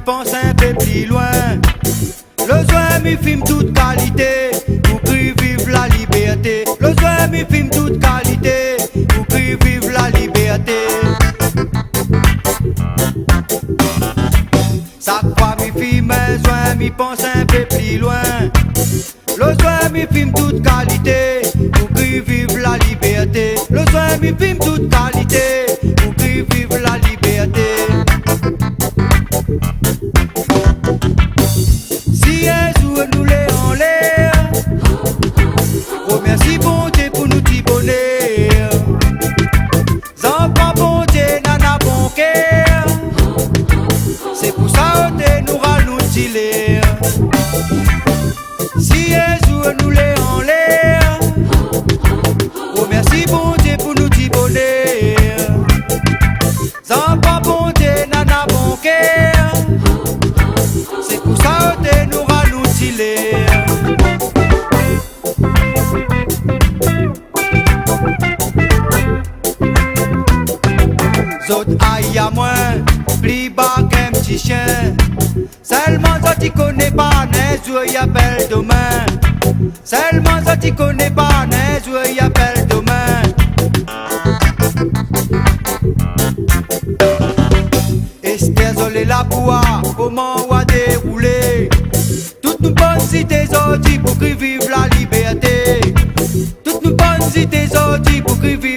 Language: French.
pense un peu plus loin. Le soir mi filme toute qualité, pour qui vive la liberté. Le soir mi filme toute qualité, pour qui vive la liberté. Chaque fois mi filme un soir, mi pense un peu plus loin. Le soir mi filme toute qualité, pour qui vive la liberté. Le soir mi filme toute qualité, pour qui vive la liberté. Si un jour nous les en l'air, remercie bon Dieu pour nous t'y bonheur. Enfants bon Dieu, nana bon cœur. C'est pour ça que nous allons t'y l'air. Si un jour nous les en l'air, remercie bon Dieu pour nous t'y bonheur. Enfants bon Dieu, nana bon cœur. C'est pour ça que nous allons t'y l'air. Zot aïe à moi, plus bas qu'un petit chien. Seulement ça t'y connais pas, n'est-ce y appelle demain. Seulement ça t'y connais pas, n'est-ce y appelle demain. Est-ce désolé la bois, comment on va dérouler. Toutes nos bonnes cités sorties pour qu'ils vivent la liberté. Toutes nos bonnes cités sorties pour qu'ils vivent